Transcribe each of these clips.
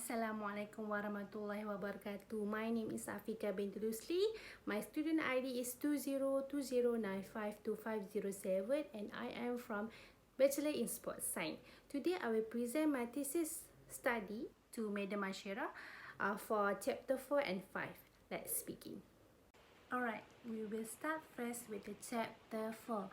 Assalamualaikum warahmatullahi wabarakatuh. My name is Afika binti Rusli. My student ID is 2020952507 and I am from Bachelor in Sports Science. Today I will present my thesis study to Madam Ashira for chapter 4 and 5. Let's begin. Alright, we will start first with the chapter 4.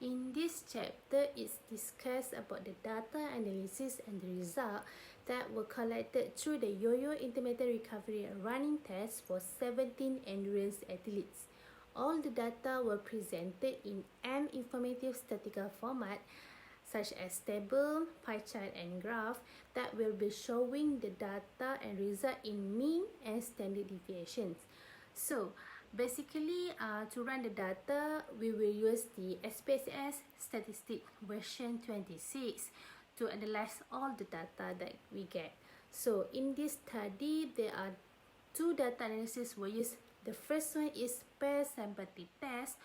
In this chapter, it's discussed about the data analysis and the result that were collected through the yo-yo intermittent recovery running test for 17 endurance athletes. All the data were presented in an informative statistical format such as table, pie chart and graph that will be showing the data and result in mean and standard deviations. So, basically, to run the data, we will use the SPSS statistic version 26 to analyze all the data that we get. So, in this study, there are two data analysis we use. The first one is pair sympathy test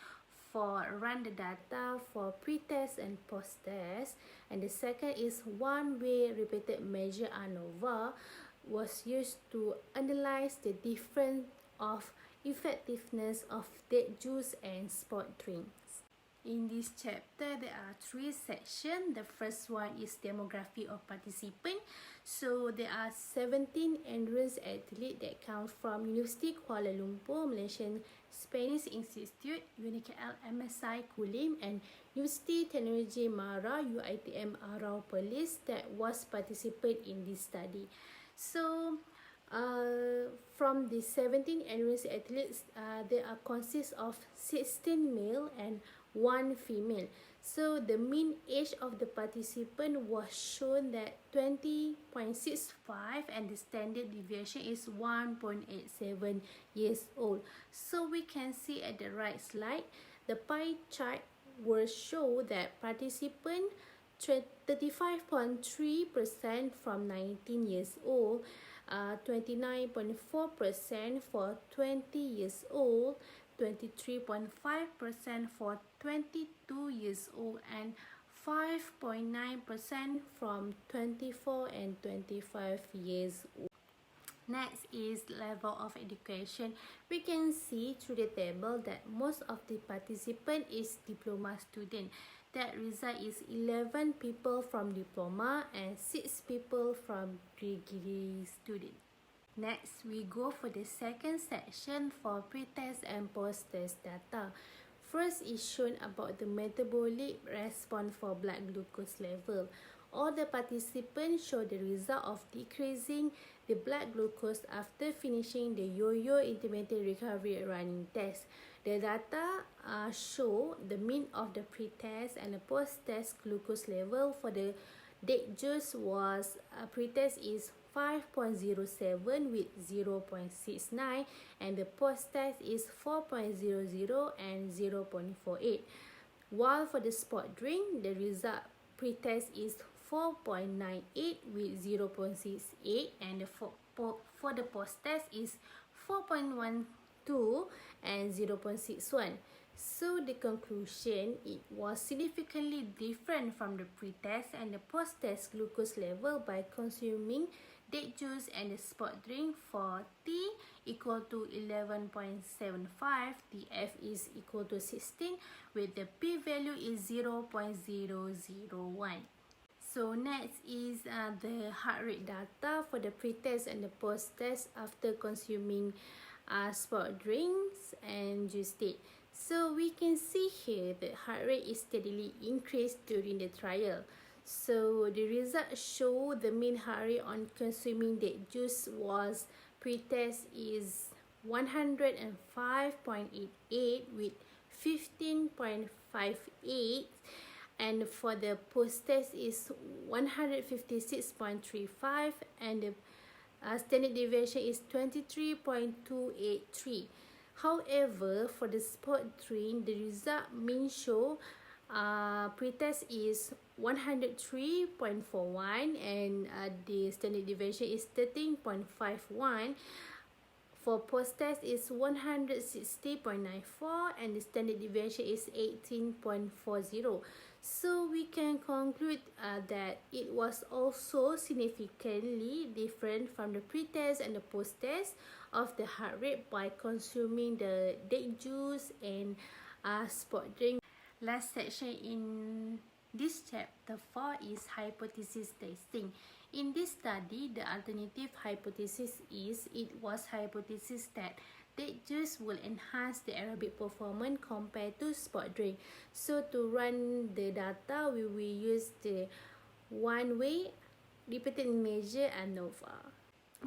for run the data for pre-test and post-test, and the second is one-way repeated measure ANOVA was used to analyze the difference of effectiveness of date juice and sport drinks. In this chapter, there are three sections. The first one is demography of participant. So there are 17 endurance athletes that come from University Kuala Lumpur, Malaysian Spanish Institute, UniKL MSI Kulim, and University Technology Mara, UiTM Arau Perlis that was participate in this study. So from the 17 endurance athletes, they are consist of 16 male and 1 female. So the mean age of the participant was shown that 20.65 and the standard deviation is 1.87 years old. So we can see at the right slide, the pie chart will show that participant 35.3% from 19 years old, 29.4% for 20 years old, 23.5% for 22 years old, and 5.9% from 24 and 25 years old. Next is level of education. We can see through the table that most of the participant is diploma student. That result is 11 people from diploma and 6 people from degree student. Next, we go for the second section for pre-test and post-test data. First is shown about the metabolic response for blood glucose level. All the participants show the result of decreasing the blood glucose after finishing the yo-yo intermittent recovery running test. The data show the mean of the pre-test and the post-test glucose level for the date juice was pre-test is 5.07 with 0.69 and the post-test is 4.00 and 0.48. While for the sport drink, the result pre-test is 4.98 with 0.68 and for the post-test is 4.12 and 0.61. So the conclusion, it was significantly different from the pre-test and the post-test glucose level by consuming date juice and the sport drink for T equal to 11.75, the F is equal to 16 with the p-value is 0.001. So next is the heart rate data for the pre-test and the post-test after consuming sport drinks and juice state. So we can see here the heart rate is steadily increased during the trial. So the results show the mean heart rate on consuming date juice was pre-test is 105.88 with 15.58 and for the post-test is 156.35 and the standard deviation is 23.283. However, for the sport drink, the result mean show pre-test is 103.41 and the standard deviation is 13.51. For post-test is 160.94 and the standard deviation is 18.40. So we can conclude that it was also significantly different from the pre-test and the post-test of the heart rate by consuming the date juice and sport drink. Last section in this chapter 4 is hypothesis testing. In this study, the alternative hypothesis is it was hypothesis that date juice will enhance the aerobic performance compared to sport drink. So to run the data, we will use the one-way repeated measure ANOVA.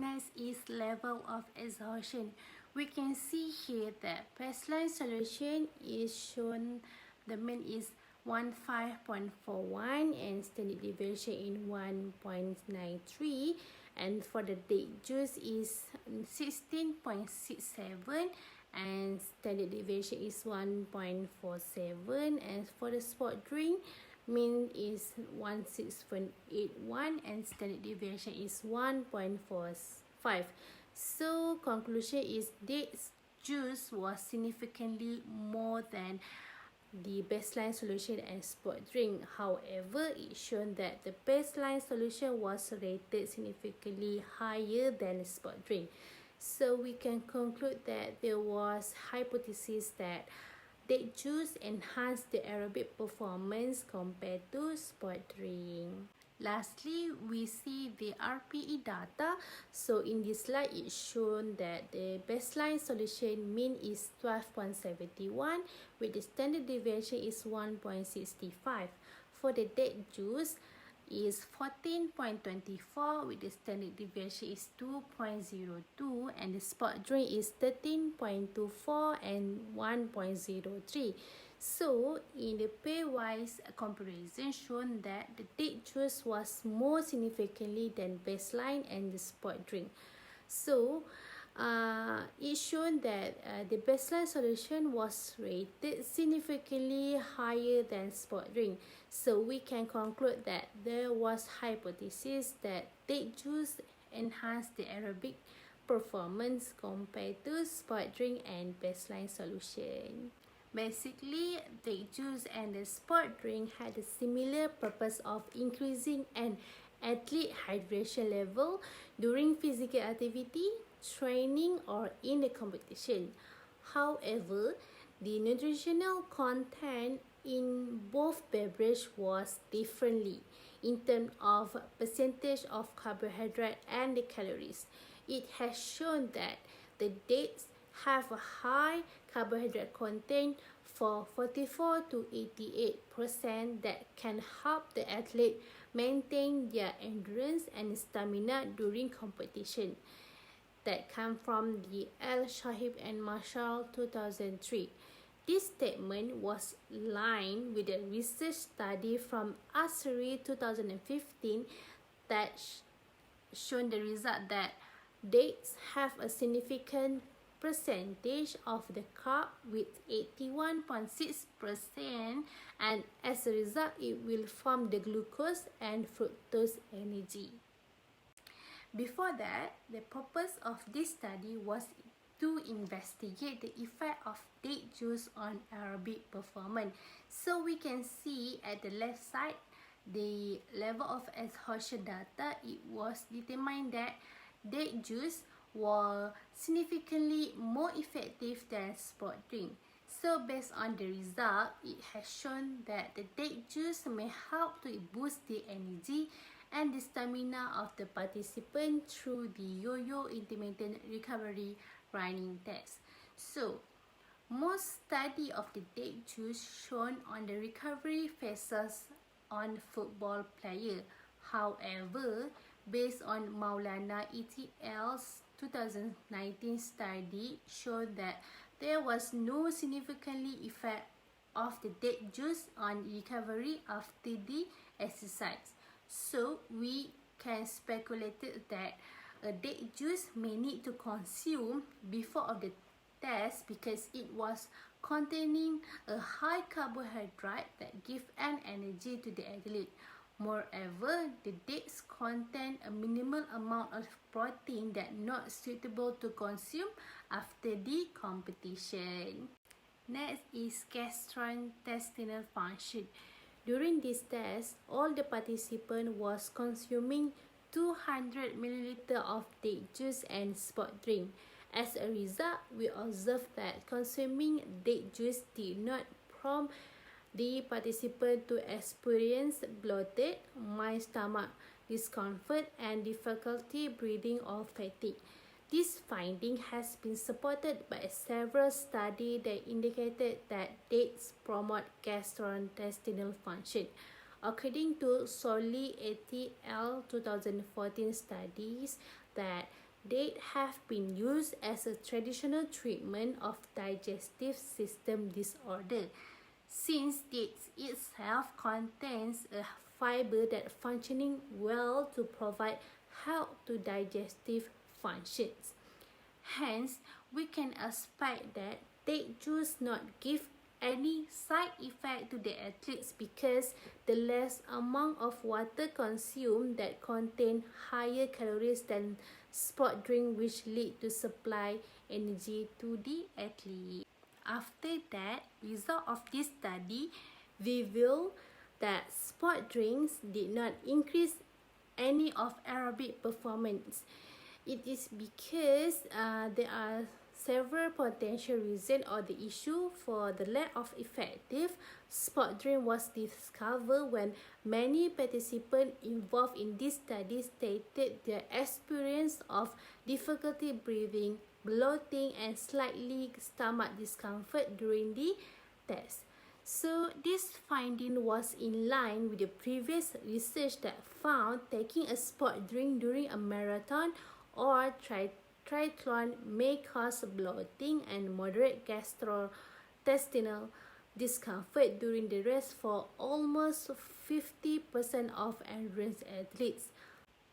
Next is level of exhaustion. We can see here that baseline solution is shown. The mean is 15.41 and standard deviation in 1.93, and for the date juice is 16.67 and standard deviation is 1.47, and for the sport drink mean is 16.81 and standard deviation is 1.45. So conclusion is date juice was significantly more than the baseline solution and sport drink. However, it shown that the baseline solution was rated significantly higher than the sport drink. So we can conclude that there was hypothesis that date juice enhanced the aerobic performance compared to sport drink. Lastly, we see the RPE data. So in this slide, it's shown that the baseline solution mean is 12.71 with the standard deviation is 1.65. For the date juice is 14.24 with the standard deviation is 2.02, and the sport drink is 13.24 and 1.03. So, in the pairwise comparison shown that the date juice was more significantly than baseline and the sport drink. So, it shown that the baseline solution was rated significantly higher than sport drink. So, we can conclude that there was hypothesis that date juice enhanced the aerobic performance compared to sport drink and baseline solution. Basically, date juice and the sport drink had a similar purpose of increasing an athlete hydration level during physical activity, training, or in the competition. However, the nutritional content in both beverage was differently in terms of percentage of carbohydrate and the calories. It has shown that the dates have a high carbohydrate content for 44 to 88% that can help the athlete maintain their endurance and stamina during competition. That come from the Al Shahib and Marshall 2003. This statement was aligned with a research study from Asari 2015 that shown the result that dates have a significant percentage of the carb with 81.6%, and as a result it will form the glucose and fructose energy. Before that, the purpose of this study was to investigate the effect of date juice on aerobic performance. So we can see at the left side the level of exhaustion data. It was determined that date juice were significantly more effective than sport drink. So based on the result, it has shown that the date juice may help to boost the energy and the stamina of the participant through the yo-yo intermittent recovery running test. So most study of the date juice shown on the recovery phases on football player. However, based on Maulana ETL's 2019 study showed that there was no significant effect of the date juice on recovery after the exercise. So we can speculate that a date juice may need to consume before of the test because it was containing a high carbohydrate that give an energy to the athlete. Moreover, the dates contain a minimal amount of protein that not suitable to consume after the competition. Next is gastrointestinal function. During this test, all the participants was consuming 200 ml of date juice and sport drink. As a result, we observed that consuming date juice did not prompt the participant to experience bloated, mild stomach discomfort, and difficulty breathing or fatigue. This finding has been supported by several studies that indicated that dates promote gastrointestinal function. According to Solly et al. 2014 studies, that dates have been used as a traditional treatment of digestive system disorder. Since dates itself contains a fiber that functioning well to provide help to digestive functions. Hence, we can expect that date juice not give any side effect to the athletes because the less amount of water consumed that contain higher calories than sport drink, which lead to supply energy to the athlete. After that, result of this study revealed that sport drinks did not increase any of aerobic performance. It is because there are several potential reasons or the issue for the lack of effective sport drink was discovered when many participants involved in this study stated their experience of difficulty breathing, bloating, and slightly stomach discomfort during the test. So this finding was in line with the previous research that found taking a sport drink during a marathon or triathlon may cause bloating and moderate gastrointestinal discomfort during the race for almost 50% of endurance athletes.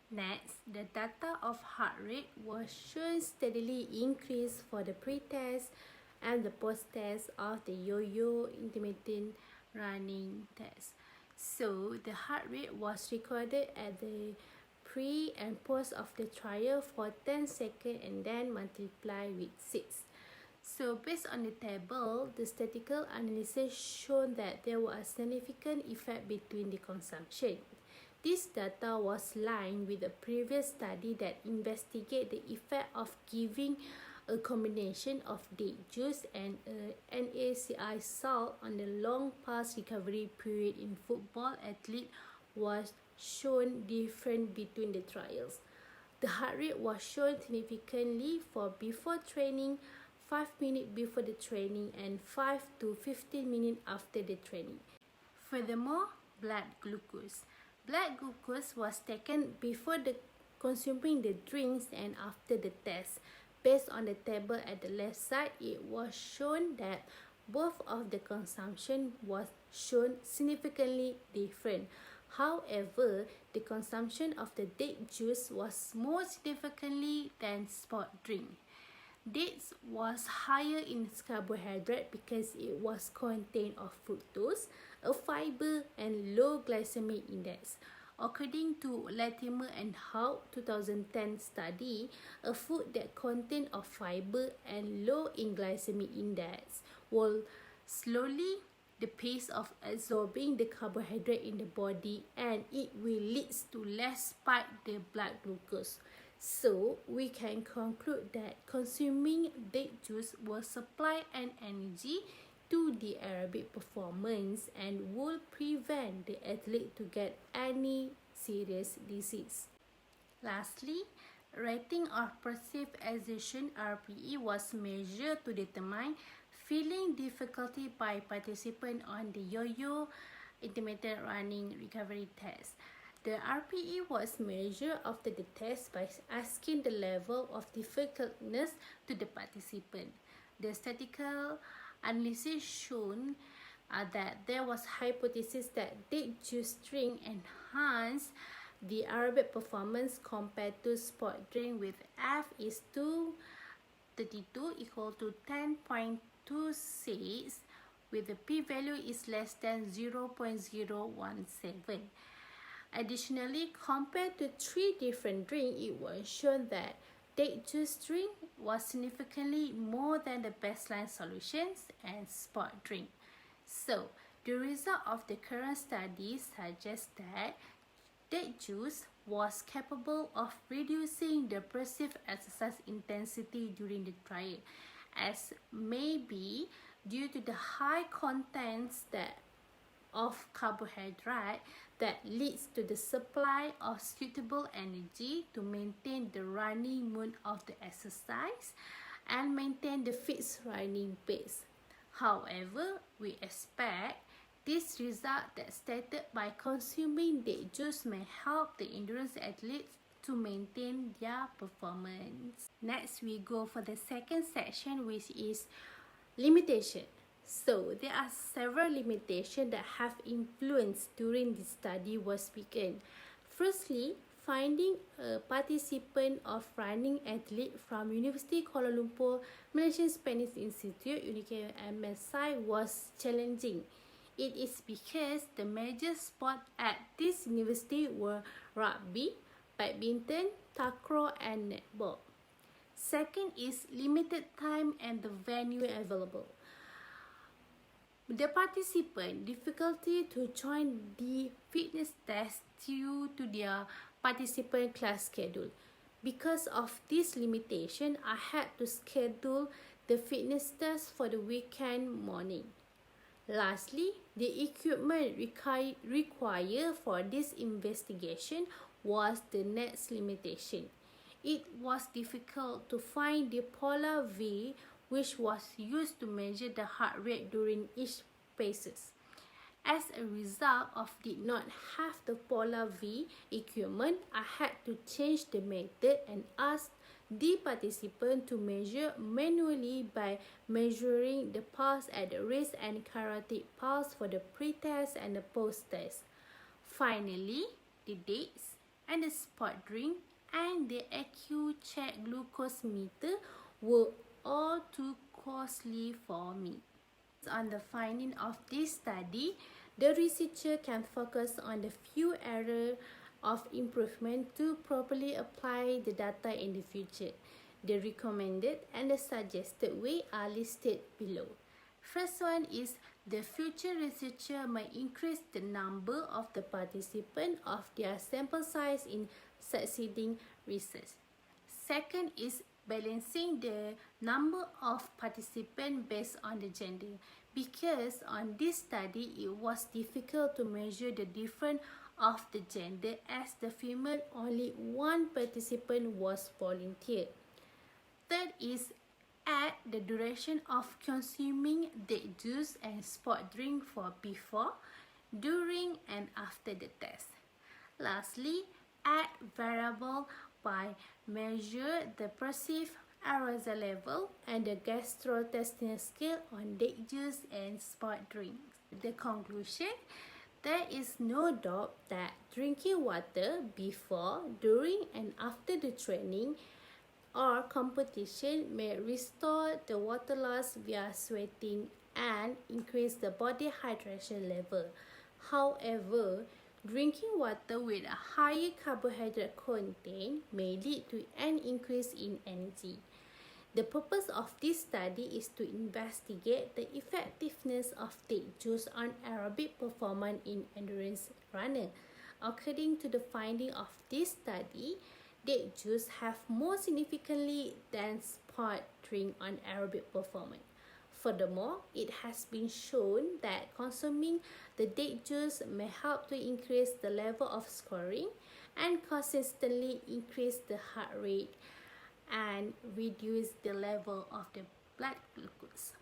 Next, the data of heart rate was shown steadily increase for the pre-test and the post-test of the yo-yo intermittent running test. So, the heart rate was recorded at the pre and post of the trial for 10 seconds and then multiply with 6. So, based on the table, the statistical analysis showed that there was a significant effect between the consumption. This data was aligned with a previous study that investigated the effect of giving a combination of date juice and NaCl salt on the long past recovery period in football athletes was shown different between the trials. The heart rate was shown significantly for before training, 5 minutes before the training, and 5 to 15 minutes after the training. Furthermore, blood glucose. Blood glucose was taken before the consuming the drinks and after the test. Based on the table at the left side, it was shown that both of the consumption was shown significantly different. However, the consumption of the date juice was more significantly than sport drink. Dates was higher in carbohydrate because it was contained of fructose, a fiber, and low glycemic index. According to Latimer and Howe 2010 study, a food that contains of fiber and low in glycemic index will slowly the pace of absorbing the carbohydrate in the body, and it will lead to less spike the blood glucose. So, we can conclude that consuming date juice will supply an energy to the aerobic performance and will prevent the athlete to get any serious disease. Lastly, rating of perceived exertion RPE was measured to determine feeling difficulty by participants on the yo-yo intermittent running recovery test. The RPE was measured after the test by asking the level of difficultness to the participant. The statistical analysis shown that there was hypothesis that date juice drink enhance the aerobic performance compared to sport drink with F is 232 equal to 10.26 with the p-value is less than 0.017. Additionally, compared to 3 different drinks, it was shown that date juice drink was significantly more than the baseline solutions and sport drink. So, the result of the current study suggests that date juice was capable of reducing the perceived exercise intensity during the trial, as may be due to the high contents of carbohydrate that leads to the supply of suitable energy to maintain the running mood of the exercise and maintain the fixed running pace. However, we expect this result that stated by consuming date juice may help the endurance athletes to maintain their performance. Next, we go for the second section, which is limitation. So, there are several limitations that have influenced during the study was begun. Firstly, finding a participant of running athlete from University Kuala Lumpur Malaysian Spanish Institute (UKMSI) was challenging. It is because the major sports at this university were rugby, badminton, takraw, and netball. Second is limited time and the venue available. The participant difficulty to join the fitness test due to their participant class schedule. Because of this limitation, I had to schedule the fitness test for the weekend morning. Lastly, the equipment required for this investigation was the next limitation. It was difficult to find the polar V, which was used to measure the heart rate during each paces. As a result of did not have the polar V equipment, I had to change the method and ask the participant to measure manually by measuring the pulse at the wrist and carotid pulse for the pre-test and the post-test. Finally, the dates and the sport drink and the AccuCheck glucose meter were all too costly for me. On the finding of this study, the researcher can focus on the few areas of improvement to properly apply the data in the future. The recommended and the suggested way are listed below. First one is the future researcher may increase the number of the participants of their sample size in succeeding research. Second is balancing the number of participants based on the gender, because on this study it was difficult to measure the difference of the gender as the female only one participant was volunteered. Third is add the duration of consuming date juice and sport drink for before, during and after the test. Lastly, add variable by measure the perceived arousal level and the gastrointestinal scale on date juice and sport drinks. The conclusion: there is no doubt that drinking water before, during, and after the training or competition may restore the water loss via sweating and increase the body hydration level. However, drinking water with a higher carbohydrate content may lead to an increase in energy. The purpose of this study is to investigate the effectiveness of date juice on aerobic performance in endurance runner. According to the finding of this study, date juice have more significantly than sport drink on aerobic performance. Furthermore, it has been shown that consuming the date juice may help to increase the level of scoring and consistently increase the heart rate and reduce the level of the blood glucose.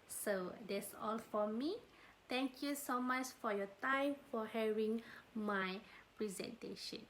So that's all for me. Thank you so much for your time for hearing my presentation.